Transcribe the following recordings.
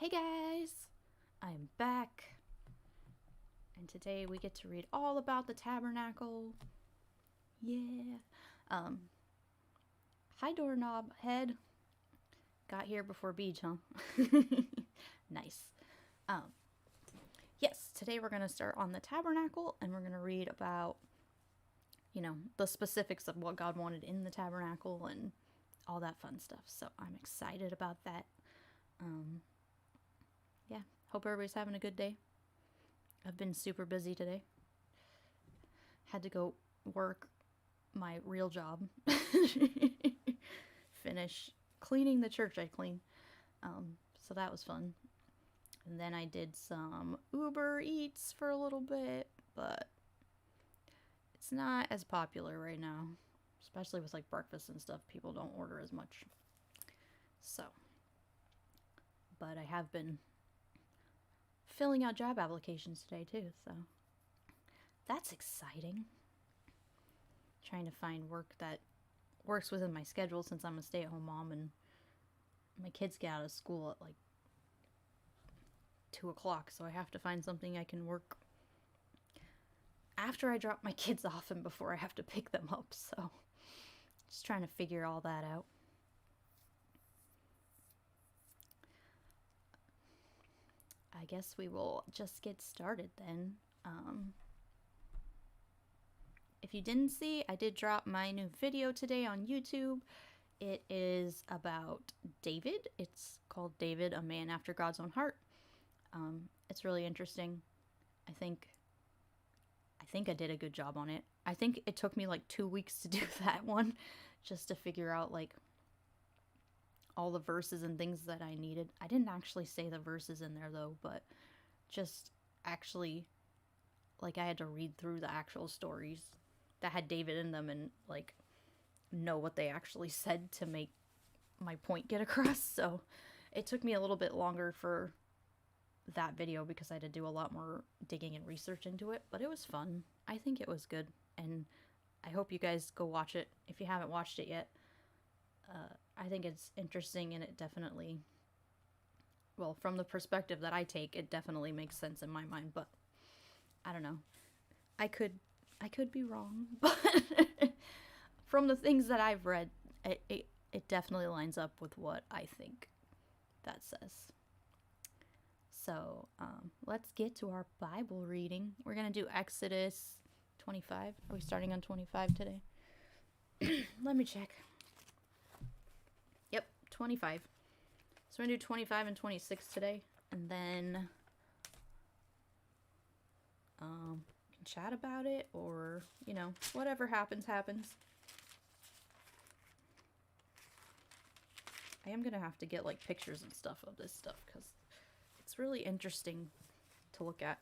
Hey guys, I'm back, and today we get to read all about the tabernacle. Yeah. Hi doorknob head. Got here before Beach, huh? Nice. Yes, today we're gonna start on the tabernacle, and we're gonna read about, the specifics of what God wanted in the tabernacle and all that fun stuff. So I'm excited about that. Yeah, hope everybody's having a good day. I've been super busy today. Had to go work my real job. Finish cleaning the church I clean. So that was fun. And then I did some Uber Eats for a little bit, but it's not as popular right now. Especially with like breakfast and stuff, people don't order as much. So, but I have been filling out job applications today too, so that's exciting. Trying to find work that works within my schedule since I'm a stay-at-home mom and my kids get out of school at like 2 o'clock, so I have to find something I can work after I drop my kids off and before I have to pick them up. So just trying to figure all that out. I guess we will just get started then. If you didn't see, I did drop my new video today on YouTube. It is about David. It's called David, a Man After God's Own Heart. It's really interesting. I think I did a good job on it. I think it took me like 2 weeks to do that one, just to figure out like all the verses and things that I needed. I didn't actually say the verses in there though, but just actually like I had to read through the actual stories that had David in them and like know what they actually said to make my point get across. So it took me a little bit longer for that video because I had to do a lot more digging and research into it, but it was fun. I think it was good, and I hope you guys go watch it if you haven't watched it yet. I think it's interesting, and it definitely, well, from the perspective that I take, it definitely makes sense in my mind, but I don't know. I could be wrong, but from the things that I've read, it definitely lines up with what I think that says. So let's get to our Bible reading. We're going to do Exodus 25. Are we starting on 25 today? Let me check. Yep, 25. So we're going to do 25 and 26 today. And then we can chat about it, or, whatever happens, happens. I am going to have to get like pictures and stuff of this stuff because it's really interesting to look at,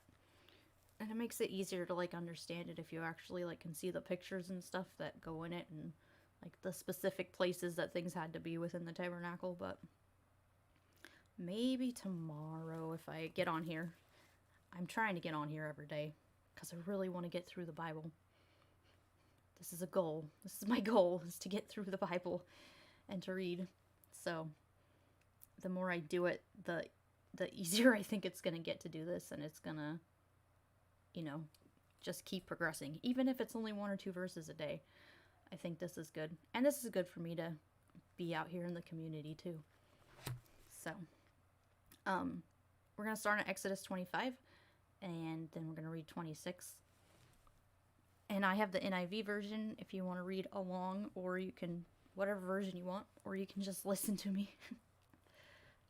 and it makes it easier to like understand it if you actually like can see the pictures and stuff that go in it and like the specific places that things had to be within the tabernacle. But maybe tomorrow if I get on here. I'm trying to get on here every day because I really want to get through the Bible. This is a goal. This is my goal, is to get through the Bible and to read. So the more I do it, the easier I think it's going to get to do this, and it's going to, just keep progressing. Even if it's only 1 or 2 verses a day, I think this is good. And this is good for me to be out here in the community too. So, we're going to start on Exodus 25, and then we're going to read 26. And I have the NIV version if you want to read along, or you can, whatever version you want, or you can just listen to me.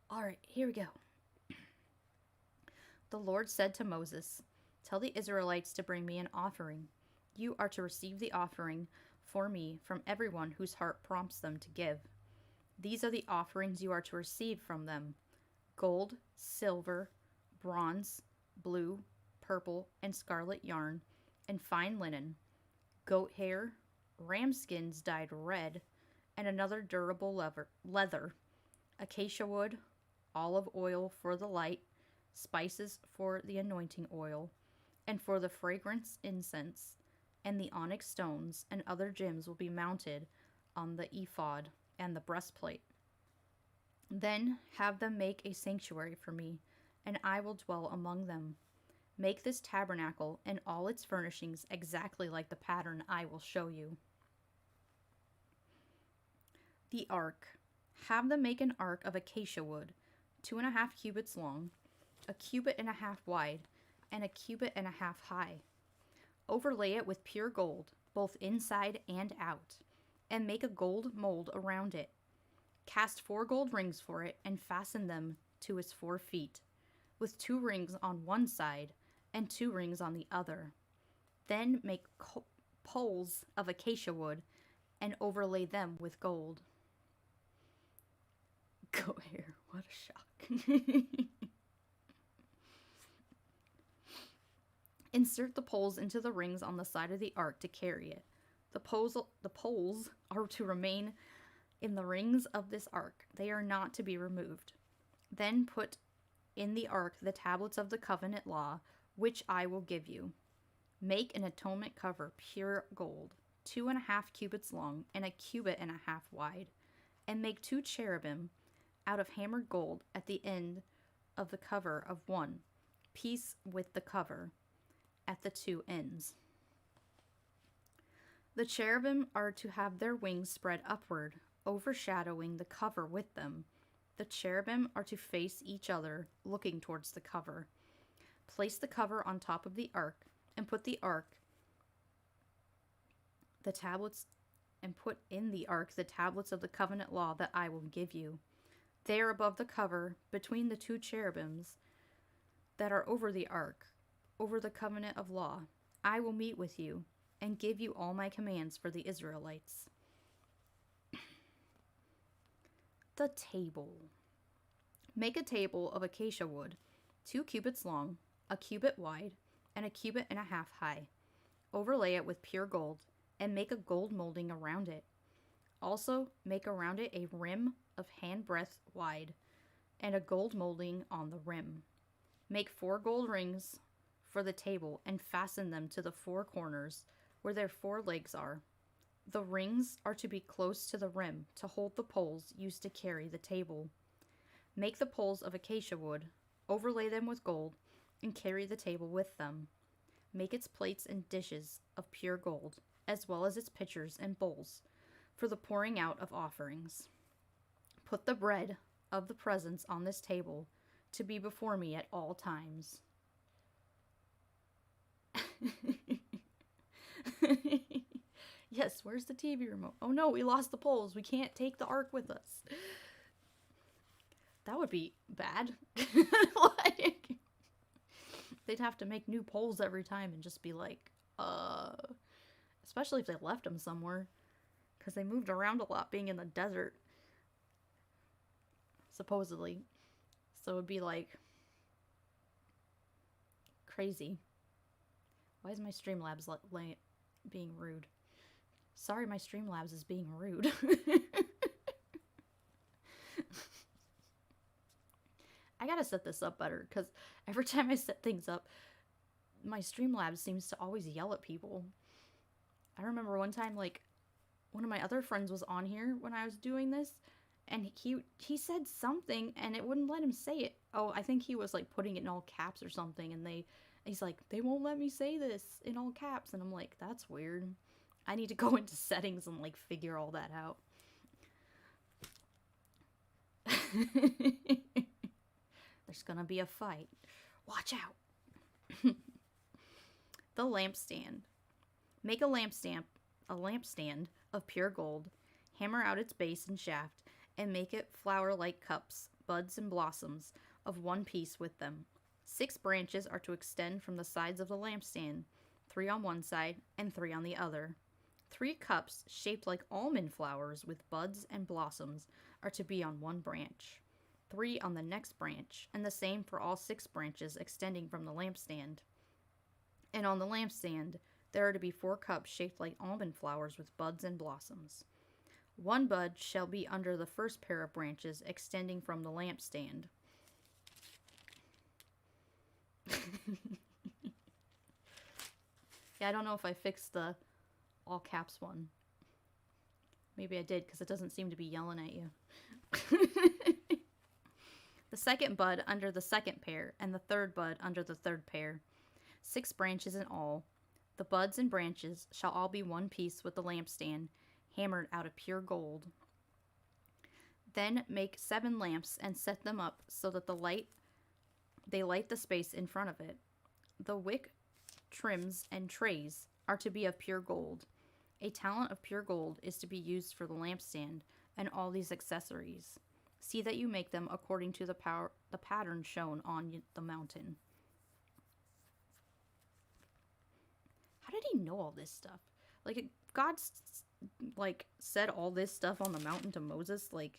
All right, here we go. The Lord said to Moses, "Tell the Israelites to bring me an offering. You are to receive the offering for me from everyone whose heart prompts them to give. These are the offerings you are to receive from them: gold, silver, bronze, blue, purple, and scarlet yarn, and fine linen, goat hair, ram skins dyed red, and another durable leather, acacia wood, olive oil for the light, spices for the anointing oil, and for the fragrance incense, and the onyx stones and other gems will be mounted on the ephod and the breastplate. Then have them make a sanctuary for me, and I will dwell among them. Make this tabernacle and all its furnishings exactly like the pattern I will show you. The ark. Have them make an ark of acacia wood, 2.5 cubits long, a cubit and a half wide, and a cubit and a half high. Overlay it with pure gold, both inside and out, and make a gold mold around it. Cast 4 gold rings for it and fasten them to its 4 feet, with 2 rings on one side and 2 rings on the other. Then make poles of acacia wood and overlay them with gold. Go here, what a shock. Insert the poles into the rings on the side of the ark to carry it. The poles are to remain in the rings of this ark. They are not to be removed. Then put in the ark the tablets of the covenant law, which I will give you. Make an atonement cover, pure gold, 2.5 cubits long and a cubit and a half wide, and make 2 cherubim out of hammered gold at the end of the cover of one piece with the cover at the 2 ends. The cherubim are to have their wings spread upward, overshadowing the cover with them. The cherubim are to face each other, looking towards the cover. Place the cover on top of the ark, and put in the tablets of the covenant law that I will give you. They are above the cover, between the 2 cherubims that are over the ark, over the covenant of law. I will meet with you and give you all my commands for the Israelites. The table. Make a table of acacia wood, 2 cubits long, a cubit wide, and a cubit and a half high. Overlay it with pure gold, and make a gold molding around it. Also, make around it a rim of handbreadth wide, and a gold molding on the rim. Make 4 gold rings for the table, and fasten them to the 4 corners, where their 4 legs are. The rings are to be close to the rim to hold the poles used to carry the table. Make the poles of acacia wood, overlay them with gold, and carry the table with them. Make its plates and dishes of pure gold, as well as its pitchers and bowls, for the pouring out of offerings. Put the bread of the presence on this table, to be before me at all times. Yes, where's the TV remote? Oh no, we lost the poles. We can't take the ark with us. That would be bad. Like, they'd have to make new poles every time and just be like, especially if they left them somewhere, because they moved around a lot being in the desert, supposedly. So it would be like crazy. Why is my Streamlabs being rude? Sorry, my Streamlabs is being rude. I gotta set this up better, because every time I set things up, my Streamlabs seems to always yell at people. I remember one time, like, one of my other friends was on here when I was doing this, and he said something, and it wouldn't let him say it. Oh, I think he was, like, putting it in all caps or something, and he's like, they won't let me say this in all caps, and I'm like, that's weird. I need to go into settings and, like, figure all that out. There's gonna be a fight. Watch out. The lampstand. Make a lampstand of pure gold, hammer out its base and shaft, and make it flower-like cups, buds, and blossoms of one piece with them. 6 branches are to extend from the sides of the lampstand, 3 on one side and 3 on the other. 3 cups shaped like almond flowers with buds and blossoms are to be on one branch, 3 on the next branch, and the same for all 6 branches extending from the lampstand. And on the lampstand there are to be 4 cups shaped like almond flowers with buds and blossoms. 1 bud shall be under the first pair of branches extending from the lampstand. Yeah, I don't know if I fixed the all caps one. Maybe I did, because it doesn't seem to be yelling at you. the second bud under the second pair, and the third bud under the third pair. 6 branches in all. The buds and branches shall all be one piece with the lampstand, hammered out of pure gold. Then make 7 lamps and set them up so that they light the space in front of it. The wick, trims, and trays are to be of pure gold. A talent of pure gold is to be used for the lampstand and all these accessories. See that you make them according to the pattern shown on the mountain. How did he know all this stuff? Like, God, said all this stuff on the mountain to Moses, like...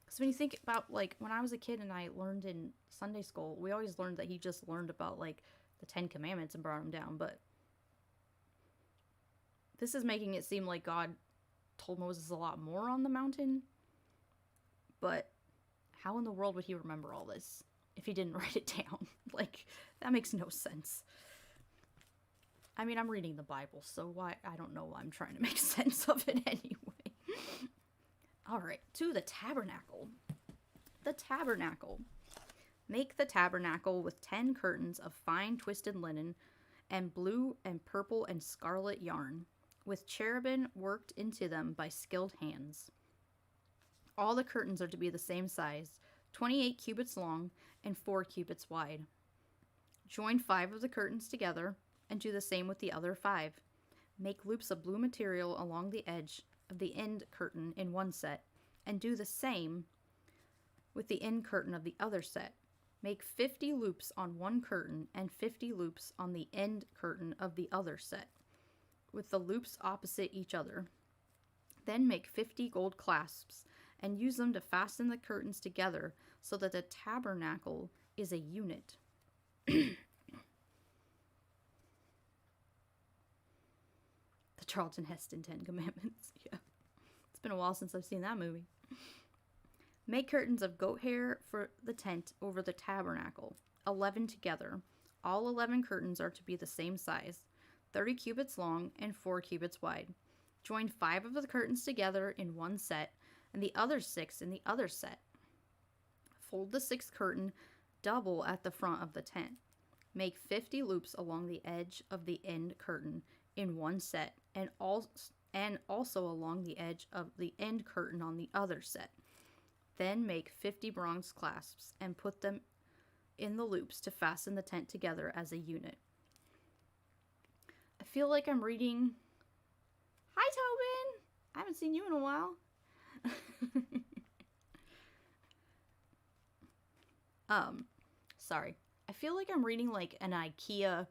Because when you think about, like, when I was a kid and I learned in Sunday school, we always learned that he just learned about, like, the 10 Commandments and brought them down, but... This is making it seem like God told Moses a lot more on the mountain. But how in the world would he remember all this if he didn't write it down? Like, that makes no sense. I mean, I'm reading the Bible, so why? I don't know why I'm trying to make sense of it anyway. Alright, to the tabernacle. The tabernacle. Make the tabernacle with 10 curtains of fine twisted linen and blue and purple and scarlet yarn, with cherubim worked into them by skilled hands. All the curtains are to be the same size, 28 cubits long and 4 cubits wide. Join 5 of the curtains together and do the same with the other 5. Make loops of blue material along the edge of the end curtain in one set, and do the same with the end curtain of the other set. Make 50 loops on one curtain and 50 loops on the end curtain of the other set, with the loops opposite each other. Then make 50 gold clasps and use them to fasten the curtains together so that the tabernacle is a unit. The Charlton Heston 10 Commandments. Yeah. It's been a while since I've seen that movie. Make curtains of goat hair for the tent over the tabernacle, 11 together. All 11 curtains are to be the same size, 30 cubits long and 4 cubits wide. Join 5 of the curtains together in one set, and the other 6 in the other set. Fold the 6th curtain double at the front of the tent. Make 50 loops along the edge of the end curtain in one set, and also along the edge of the end curtain on the other set. Then make 50 bronze clasps and put them in the loops to fasten the tent together as a unit. I feel like I'm reading... Hi, Tobin! I haven't seen you in a while. Sorry. I feel like I'm reading like an IKEA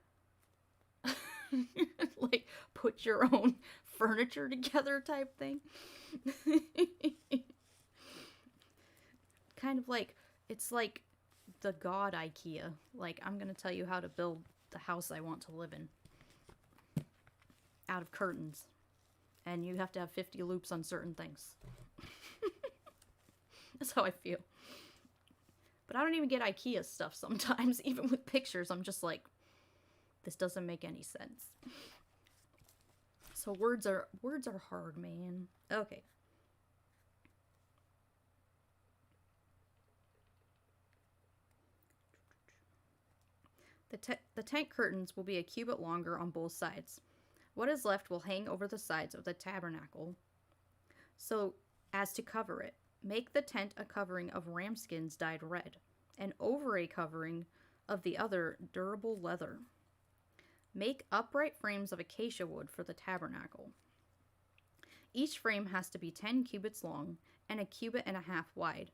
like put your own furniture together type thing. Kind of like, it's like the god IKEA. Like, I'm gonna tell you how to build the house I want to live in. Out of curtains. And you have to have 50 loops on certain things. That's how I feel. But I don't even get IKEA stuff sometimes. Even with pictures, I'm just like, this doesn't make any sense. So words are hard, man. Okay. The tent curtains will be a cubit longer on both sides. What is left will hang over the sides of the tabernacle, so as to cover it. Make the tent a covering of ram skins dyed red, and over a covering of the other durable leather. Make upright frames of acacia wood for the tabernacle. Each frame has to be 10 cubits long and a cubit and a half wide,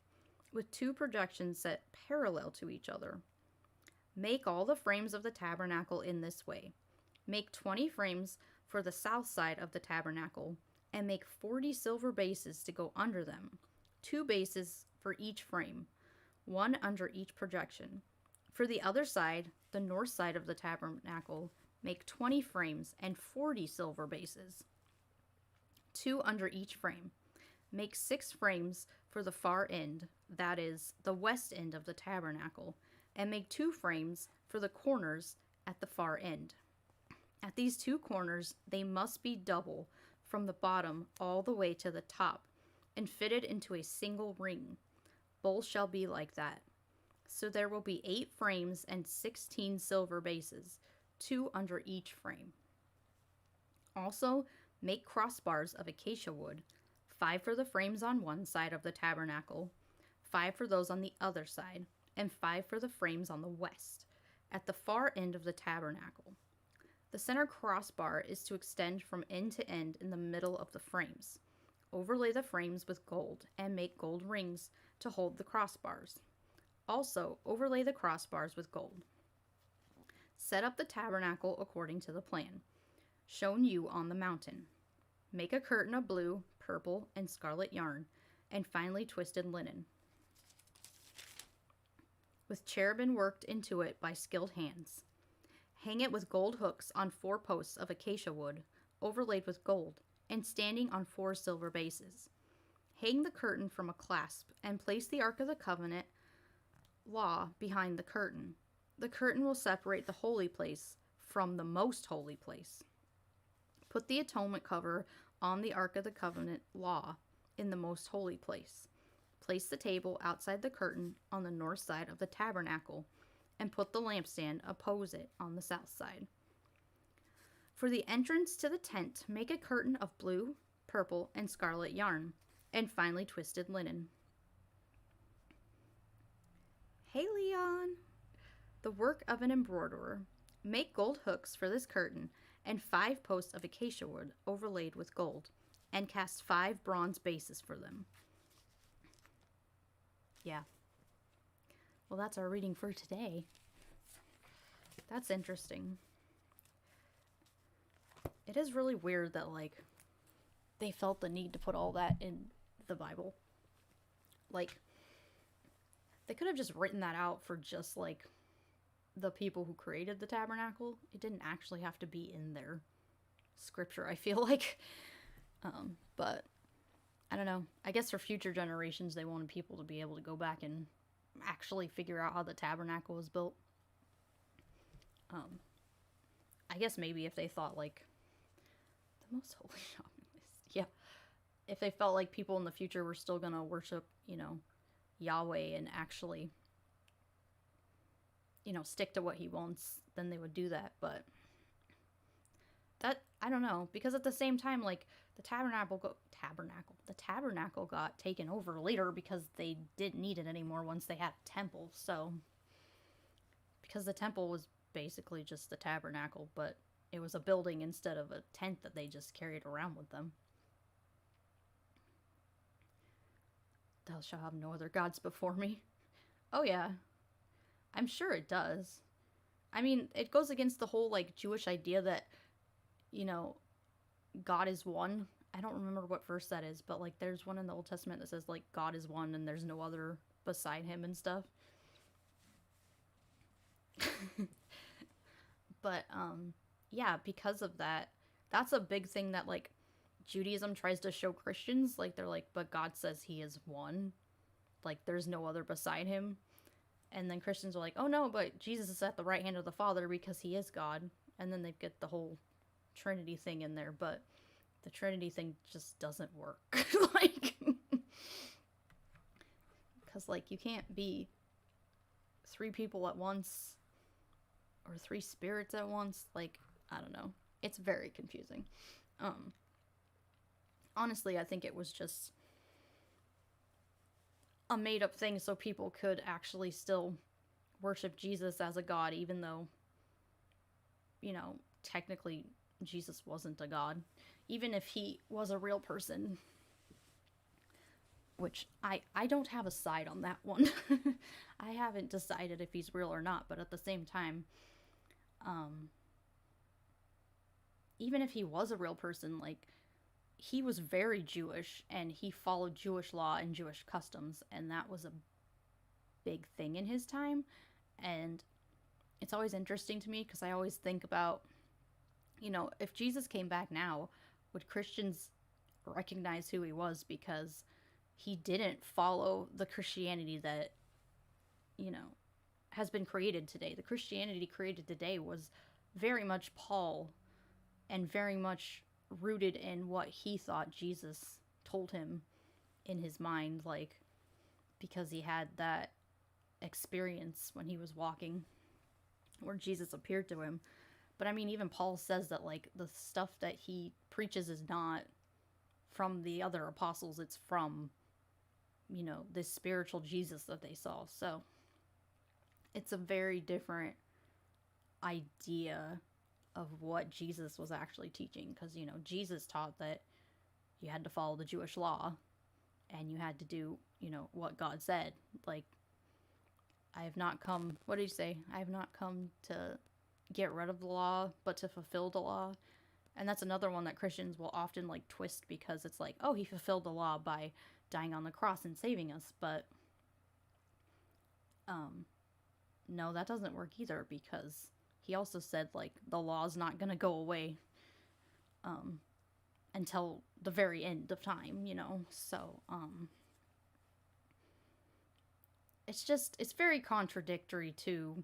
with 2 projections set parallel to each other. Make all the frames of the tabernacle in this way. Make 20 frames for the south side of the tabernacle, and make 40 silver bases to go under them, 2 bases for each frame, 1 under each projection. For the other side, the north side of the tabernacle, make 20 frames and 40 silver bases, 2 under each frame. Make 6 frames for the far end, that is, the west end of the tabernacle, and make 2 frames for the corners at the far end. At these 2 corners, they must be double from the bottom all the way to the top and fitted into a single ring. Bowls shall be like that. So there will be 8 frames and 16 silver bases, 2 under each frame. Also, make crossbars of acacia wood, 5 for the frames on one side of the tabernacle, 5 for those on the other side, and 5 for the frames on the west, at the far end of the tabernacle. The center crossbar is to extend from end to end in the middle of the frames. Overlay the frames with gold and make gold rings to hold the crossbars. Also, overlay the crossbars with gold. Set up the tabernacle according to the plan shown you on the mountain. Make a curtain of blue, purple, and scarlet yarn, and finely twisted linen, with cherubim worked into it by skilled hands. Hang it with gold hooks on 4 posts of acacia wood, overlaid with gold, and standing on 4 silver bases. Hang the curtain from a clasp, and place the Ark of the Covenant law behind the curtain. The curtain will separate the holy place from the most holy place. Put the atonement cover on the Ark of the Covenant law in the most holy place. Place the table outside the curtain on the north side of the tabernacle, and put the lampstand oppose it on the south side. For the entrance to the tent, make a curtain of blue, purple, and scarlet yarn, and finely twisted linen. Hey, Leon! The work of an embroiderer. Make gold hooks for this curtain, and 5 posts of acacia wood overlaid with gold, and cast 5 bronze bases for them. Yeah. Well, that's our reading for today. That's interesting. It is really weird that, like, they felt the need to put all that in the Bible. Like, they could have just written that out for just, like, the people who created the tabernacle. It didn't actually have to be in their scripture, I feel like. But I don't know. I guess for future generations, they wanted people to be able to go back and actually figure out how the tabernacle was built. I guess maybe if they thought, like, the most holy yeah, if they felt like people in the future were still gonna worship, Yahweh and actually, stick to what he wants, then they would do that. But that, I don't know, because at the same time, like, the tabernacle got taken over later because they didn't need it anymore once they had a temple. So, because the temple was basically just the tabernacle, but it was a building instead of a tent that they just carried around with them. Thou shalt have no other gods before me. Oh yeah, I'm sure it does. I mean, it goes against the whole, like, Jewish idea that, God is one. I don't remember what verse that is, but, like, there's one in the Old Testament that says, like, God is one and there's no other beside him and stuff. But, yeah, because of that, that's a big thing that, like, Judaism tries to show Christians. Like, they're like, but God says he is one. Like, there's no other beside him. And then Christians are like, oh no, but Jesus is at the right hand of the Father because he is God. And then they get the whole Trinity thing in there, but the Trinity thing just doesn't work. Like, because, like, you can't be 3 people at once or 3 spirits at once. Like, I don't know. It's very confusing. Honestly, I think it was just a made-up thing so people could actually still worship Jesus as a god, even though, technically Jesus wasn't a god. Even if he was a real person. Which, I don't have a side on that one. I haven't decided if he's real or not, but at the same time, even if he was a real person, like, he was very Jewish, and he followed Jewish law and Jewish customs, and that was a big thing in his time. And it's always interesting to me, because I always think about, if Jesus came back now, would Christians recognize who he was? Because he didn't follow the Christianity that, has been created today. The Christianity created today was very much Paul, and very much rooted in what he thought Jesus told him in his mind. Like, because he had that experience when he was walking where Jesus appeared to him. But I mean, even Paul says that, like, the stuff that he preaches is not from the other apostles, it's from, this spiritual Jesus that they saw. So it's a very different idea of what Jesus was actually teaching. Because, Jesus taught that you had to follow the Jewish law and you had to do, what God said. Like, I have not come, what did he say? I have not come to get rid of the law, but to fulfill the law. And that's another one that Christians will often, like, twist, because it's like, oh, he fulfilled the law by dying on the cross and saving us. But, no, that doesn't work either, because he also said, like, the law's not going to go away, until the very end of time, So, it's very contradictory to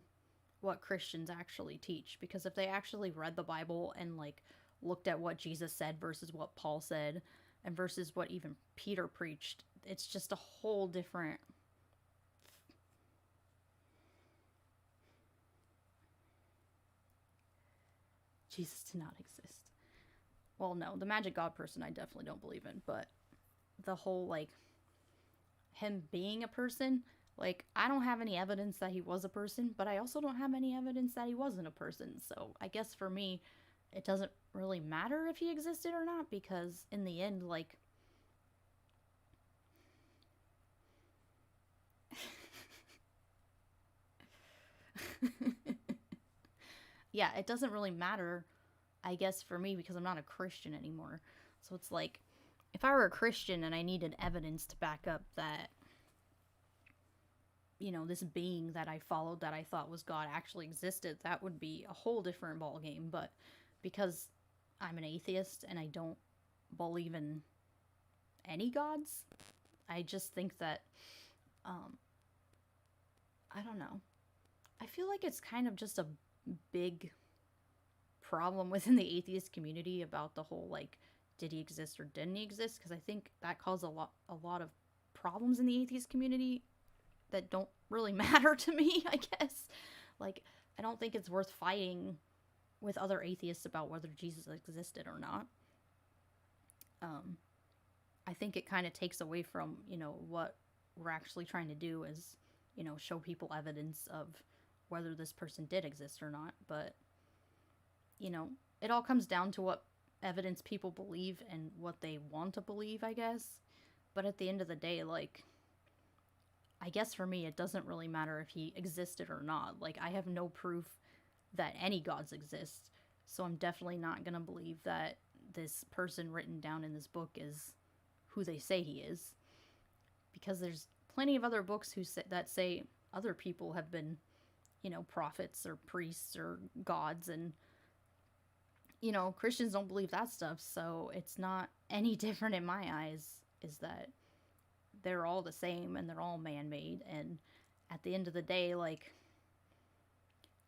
what Christians actually teach, because if they actually read the Bible and, like, looked at what Jesus said versus what Paul said and versus what even Peter preached, it's just a whole different... Jesus did not exist. Well, no, the magic god person I definitely don't believe in, but the whole, like, him being a person, like, I don't have any evidence that he was a person, but I also don't have any evidence that he wasn't a person. So I guess for me, it doesn't really matter if he existed or not, because in the end, like, yeah, it doesn't really matter, I guess, for me, because I'm not a Christian anymore. So it's like, if I were a Christian and I needed evidence to back up that, this being that I followed, that I thought was God, actually existed, that would be a whole different ballgame. But because I'm an atheist and I don't believe in any gods, I just think that, I don't know. I feel like it's kind of just a big problem within the atheist community about the whole, like, did he exist or didn't he exist? Because I think that caused a lot of problems in the atheist community that don't really matter to me, I guess. Like, I don't think it's worth fighting with other atheists about whether Jesus existed or not. I think it kind of takes away from, what we're actually trying to do is, show people evidence of whether this person did exist or not. But, it all comes down to what evidence people believe and what they want to believe, I guess. But at the end of the day, like, I guess for me, it doesn't really matter if he existed or not. Like, I have no proof that any gods exist, so I'm definitely not gonna believe that this person written down in this book is who they say he is. Because there's plenty of other books that say other people have been, prophets or priests or gods, and, Christians don't believe that stuff, so it's not any different in my eyes, is that they're all the same and they're all man-made, and at the end of the day, like,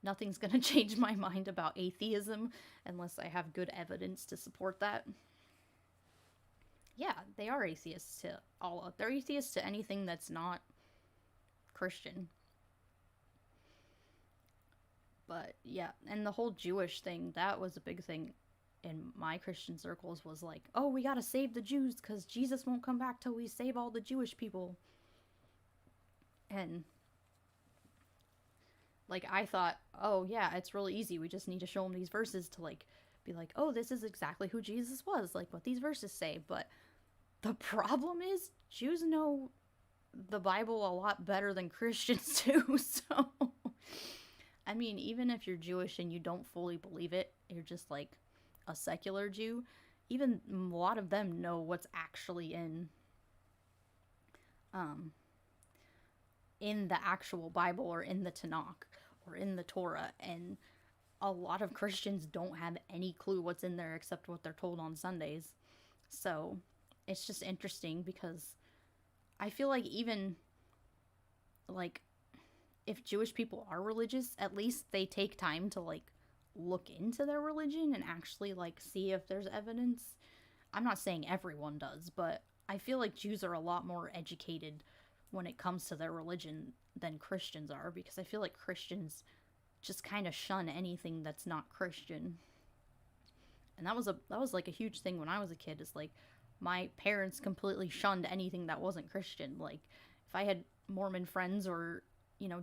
nothing's gonna change my mind about atheism unless I have good evidence to support that. Yeah, they are atheists to they're atheists to anything that's not Christian. But yeah, and the whole Jewish thing, that was a big thing in my Christian circles, was like, oh, we gotta save the Jews because Jesus won't come back till we save all the Jewish people. And, like, I thought, oh yeah, it's really easy, we just need to show them these verses to, like, be like, oh, this is exactly who Jesus was, like what these verses say. But the problem is, Jews know the Bible a lot better than Christians do. So I mean, even if you're Jewish and you don't fully believe it, you're just like a secular Jew, even a lot of them know what's actually in the actual Bible, or in the Tanakh, or in the Torah. And a lot of Christians don't have any clue what's in there except what they're told on Sundays. So it's just interesting, because I feel like, even, like, if Jewish people are religious, at least they take time to, like, look into their religion and actually, like, see if there's evidence. I'm not saying everyone does, but I feel like Jews are a lot more educated when it comes to their religion than Christians are, because I feel like Christians just kind of shun anything that's not Christian. And that was like a huge thing when I was a kid, is like my parents completely shunned anything that wasn't Christian. Like if I had Mormon friends or,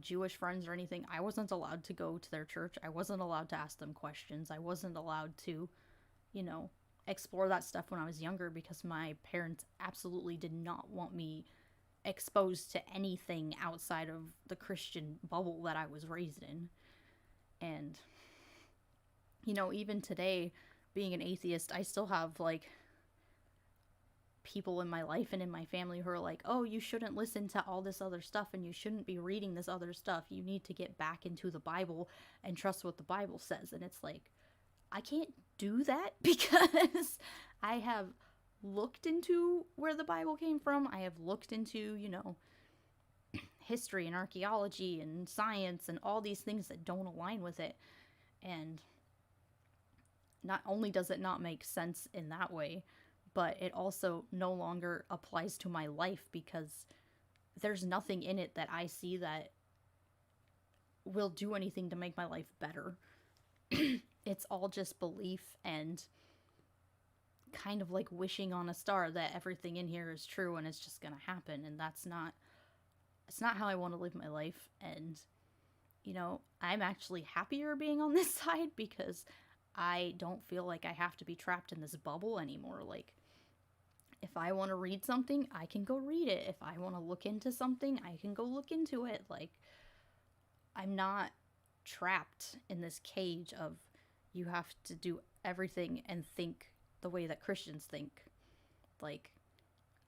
Jewish friends or anything, I wasn't allowed to go to their church. I wasn't allowed to ask them questions. I wasn't allowed to, you know, explore that stuff when I was younger, because my parents absolutely did not want me exposed to anything outside of the Christian bubble that I was raised in. And, even today, being an atheist, I still have like people in my life and in my family who are like, oh, you shouldn't listen to all this other stuff and you shouldn't be reading this other stuff. You need to get back into the Bible and trust what the Bible says. And it's like, I can't do that because I have looked into where the Bible came from. I have looked into, history and archaeology and science and all these things that don't align with it. And not only does it not make sense in that way, but it also no longer applies to my life, because there's nothing in it that I see that will do anything to make my life better. It's all just belief and kind of like wishing on a star that everything in here is true and it's just gonna happen. And it's not how I want to live my life. And I'm actually happier being on this side, because I don't feel like I have to be trapped in this bubble anymore. Like, if I want to read something, I can go read it. If I want to look into something, I can go look into it. Like, I'm not trapped in this cage of you have to do everything and think the way that Christians think. Like,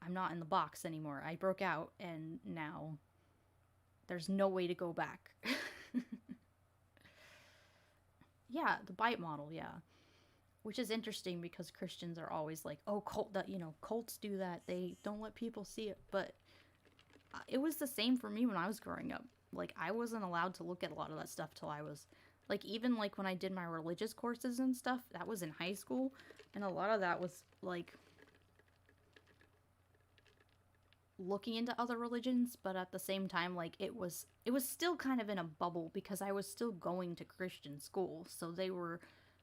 I'm not in the box anymore. I broke out, and now there's no way to go back. Yeah, the bite model, yeah. Which is interesting, because Christians are always like, oh, cults do that. They don't let people see it. But it was the same for me when I was growing up. Like, I wasn't allowed to look at a lot of that stuff till I was, like, even like when I did my religious courses and stuff, that was in high school. And a lot of that was like looking into other religions, but at the same time, like, it was still kind of in a bubble, because I was still going to Christian school. So they were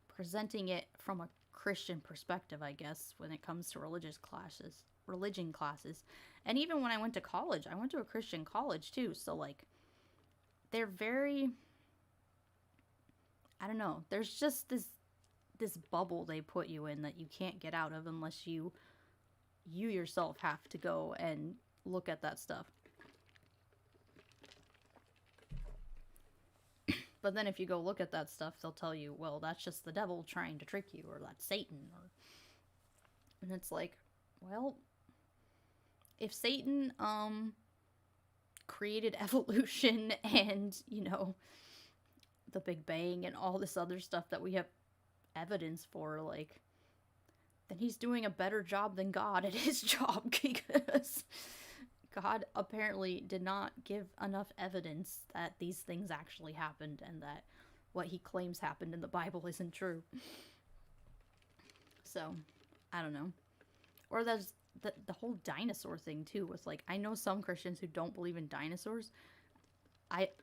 presenting it from a Christian perspective, I guess, when it comes to religion classes. And even when I went to college, I went to a Christian college too. So like, they're very, I don't know, there's just this bubble they put you in that you can't get out of unless you yourself have to go and look at that stuff. But then if you go look at that stuff, they'll tell you, well, that's just the devil trying to trick you, or that's Satan. And it's like, well, if Satan created evolution and, the Big Bang and all this other stuff that we have evidence for, like, then he's doing a better job than God at his job, because God apparently did not give enough evidence that these things actually happened, and that what he claims happened in the Bible isn't true. So, I don't know. Or there's the whole dinosaur thing too, with like, I know some Christians who don't believe in dinosaurs.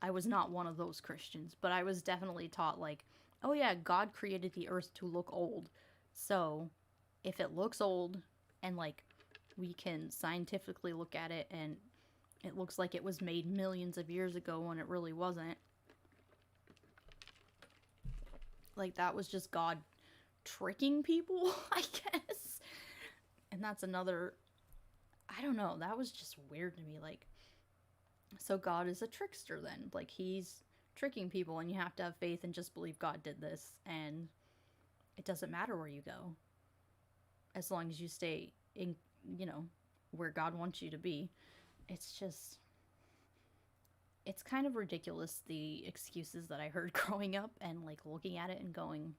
I was not one of those Christians, but I was definitely taught like, oh yeah, God created the earth to look old. So, if it looks old and like we can scientifically look at it and it looks like it was made millions of years ago when it really wasn't, like, that was just God tricking people, I guess. And that's another, I don't know, that was just weird to me. Like, so God is a trickster then. Like, he's tricking people, and you have to have faith and just believe God did this, and it doesn't matter where you go, as long as you stay in, where God wants you to be. It's just, it's kind of ridiculous, the excuses that I heard growing up, and like looking at it and going,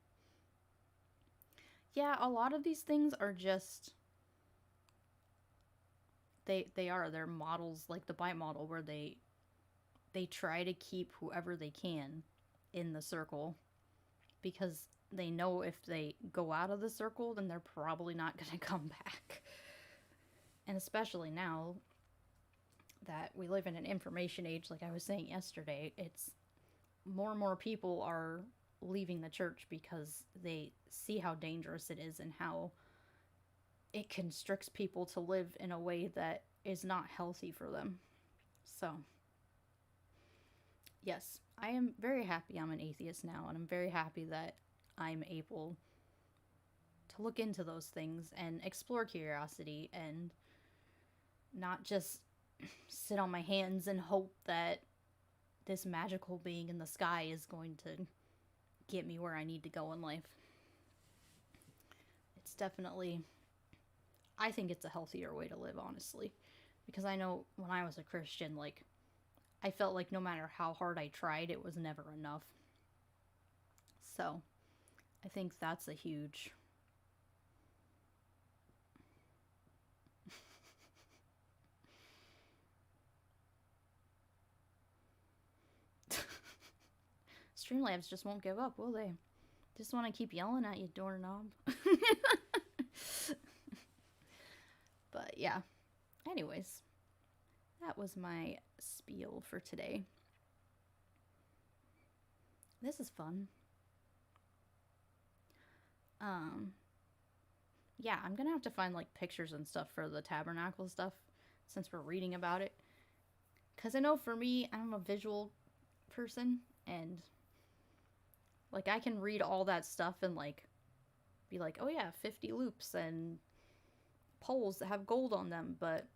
yeah, a lot of these things are just, they're models, like the bite model, where they try to keep whoever they can in the circle, because they know if they go out of the circle, then they're probably not going to come back. And especially now, that we live in an information age, like I was saying yesterday. It's more and more people are leaving the church because they see how dangerous it is and how it constricts people to live in a way that is not healthy for them. So, yes, I am very happy I'm an atheist now, and I'm very happy that I'm able to look into those things and explore curiosity and not just sit on my hands and hope that this magical being in the sky is going to get me where I need to go in life. It's definitely, I think it's a healthier way to live, honestly. Because I know when I was a Christian, like, I felt like no matter how hard I tried, it was never enough. So, I think that's a huge. Streamlabs just won't give up, will they? Just want to keep yelling at you, doorknob. But yeah. Anyways, that was my spiel for today. This is fun. Yeah, I'm gonna have to find like pictures and stuff for the tabernacle stuff since we're reading about it. Because I know for me, I'm a visual person, and like I can read all that stuff and like be like, oh yeah, 50 loops and poles that have gold on them, but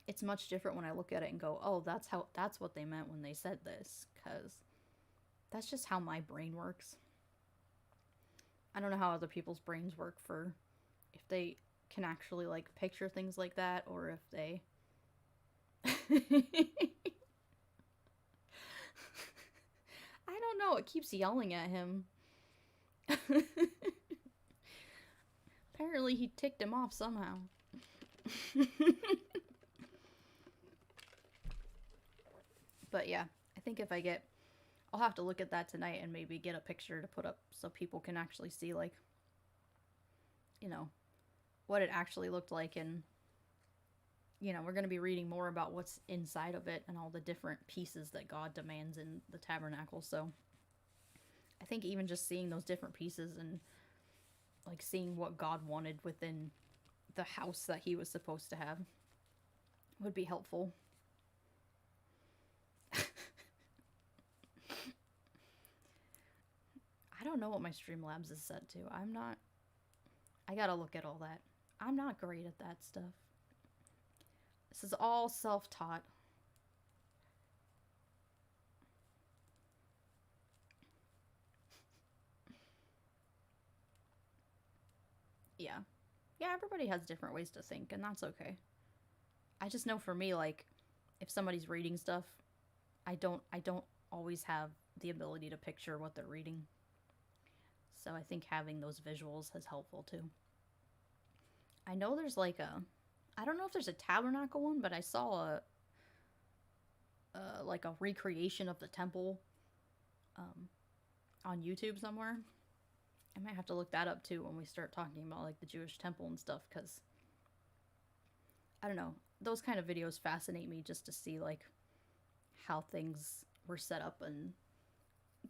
it's much different when I look at it and go, oh, that's what they meant when they said this, because that's just how my brain works. I don't know how other people's brains work for if they can actually like picture things like that, or if they I don't know, it keeps yelling at him. Apparently he ticked him off somehow. But yeah, I think if I'll have to look at that tonight and maybe get a picture to put up so people can actually see, like, you know, what it actually looked like. And, you know, we're going to be reading more about what's inside of it and all the different pieces that God demands in the tabernacle. So I think even just seeing those different pieces and, like, seeing what God wanted within the house that he was supposed to have would be helpful. I don't know what my Streamlabs is set to. I gotta look at all that. I'm not great at that stuff. This is all self-taught. Yeah. Yeah, everybody has different ways to think, and that's okay. I just know for me, like, if somebody's reading stuff, I don't always have the ability to picture what they're reading. So I think having those visuals is helpful too. I know there's like I don't know if there's a tabernacle one, but I saw like a recreation of the temple on YouTube somewhere. I might have to look that up too when we start talking about like the Jewish temple and stuff, because I don't know, those kind of videos fascinate me just to see like how things were set up and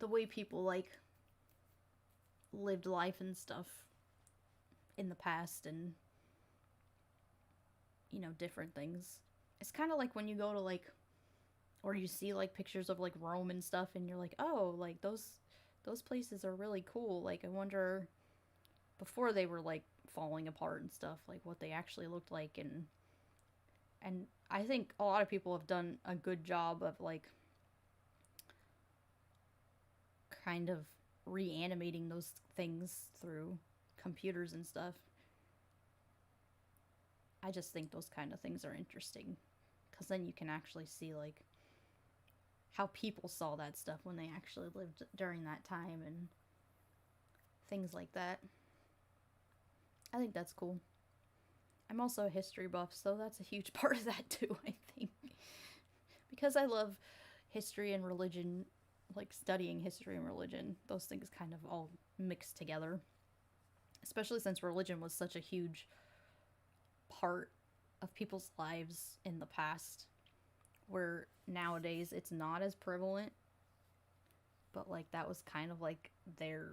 the way people like lived life and stuff in the past, and you know, different things. It's kind of like when you go to like, or you see like pictures of like Rome and stuff, and you're like, oh, like those places are really cool. Like I wonder before they were like falling apart and stuff, like what they actually looked like. And I think a lot of people have done a good job of like kind of reanimating those things through computers and stuff. I just think those kind of things are interesting, because then you can actually see like how people saw that stuff when they actually lived during that time and things like that. I think that's cool. I'm also a history buff, so that's a huge part of that too, I think. Because I love history and religion, like studying history and religion, those things kind of all mixed together. Especially since religion was such a huge part of people's lives in the past. where nowadays it's not as prevalent, but like that was kind of like their,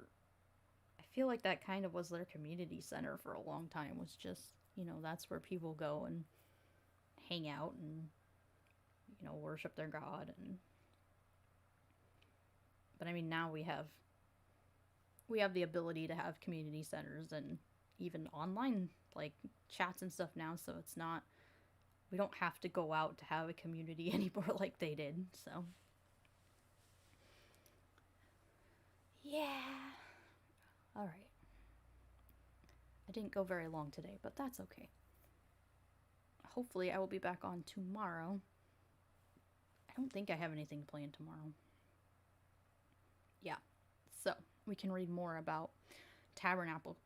I feel like that kind of was their community center for a long time, was just, that's where people go and hang out and, worship their God. And but I mean, now we have the ability to have community centers and even online like chats and stuff now, so it's not, we don't have to go out to have a community anymore like they did. So yeah. All right. I didn't go very long today, but that's okay. Hopefully I will be back on tomorrow. I don't think I have anything planned tomorrow. Yeah. So, we can read more about tabernacle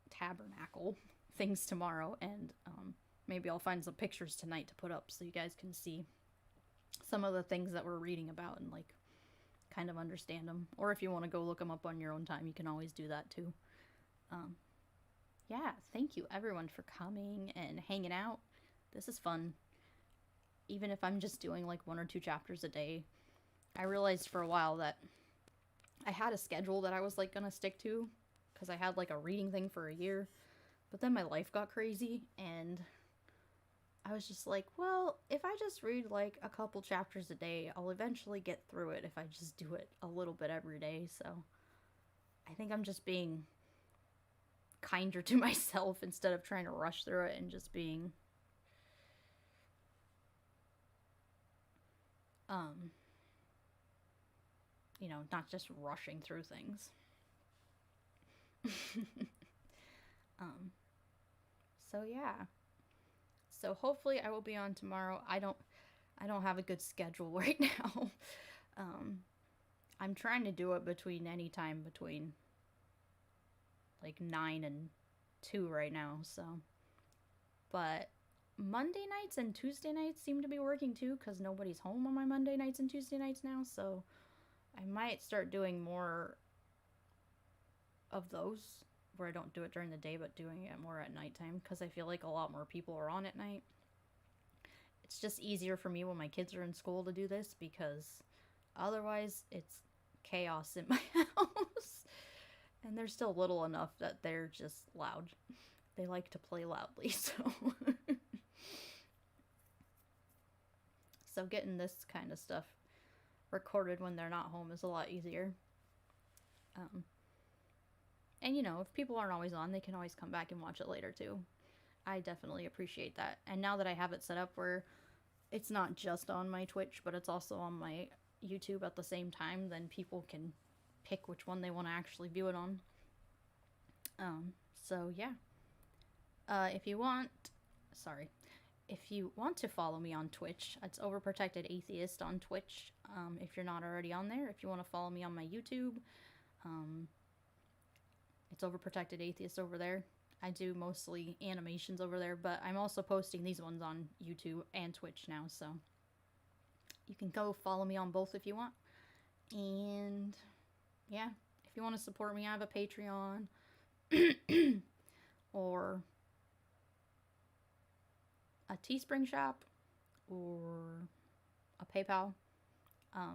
things tomorrow, and maybe I'll find some pictures tonight to put up so you guys can see some of the things that we're reading about and like kind of understand them. Or if you want to go look them up on your own time, you can always do that too. Yeah, thank you everyone for coming and hanging out. This is fun. Even if I'm just doing like 1 or 2 chapters a day, I realized for a while that I had a schedule that I was like gonna stick to because I had like a reading thing for a year, but then my life got crazy and I was just like, well, if I just read like a couple chapters a day, I'll eventually get through it if I just do it a little bit every day. So I think I'm just being kinder to myself instead of trying to rush through it and just being not just rushing through things. So yeah. So hopefully I will be on tomorrow. I don't have a good schedule right now. I'm trying to do it between any time between like 9 and 2 right now, so. But Monday nights and Tuesday nights seem to be working too because nobody's home on my Monday nights and Tuesday nights now, so I might start doing more of those where I don't do it during the day but doing it more at nighttime because I feel like a lot more people are on at night. It's just easier for me when my kids are in school to do this because otherwise it's chaos in my house. And they're still little enough that they're just loud. They like to play loudly, so. So getting this kind of stuff recorded when they're not home is a lot easier. And if people aren't always on, they can always come back and watch it later too. I definitely appreciate that. And now that I have it set up where it's not just on my Twitch, but it's also on my YouTube at the same time, then people can pick which one they want to actually view it on. So yeah. If you want to follow me on Twitch, it's Overprotected Atheist on Twitch. If you're not already on there, if you want to follow me on my YouTube, it's Overprotected Atheist over there. I do mostly animations over there, but I'm also posting these ones on YouTube and Twitch now, so you can go follow me on both if you want. And yeah, if you want to support me, I have a Patreon or a Teespring shop or a PayPal. I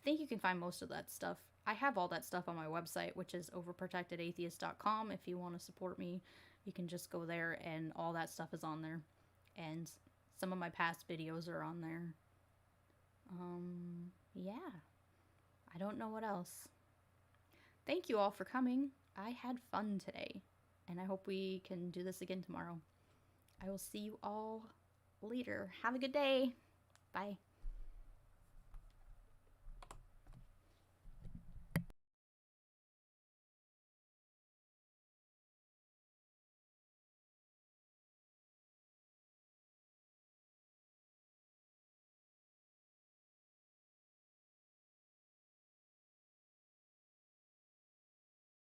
think you can find most of that stuff. I have all that stuff on my website, which is overprotectedatheist.com. If you want to support me, you can just go there and all that stuff is on there. And some of my past videos are on there. Yeah. I don't know what else. Thank you all for coming. I had fun today, and I hope we can do this again tomorrow. I will see you all later. Have a good day. Bye.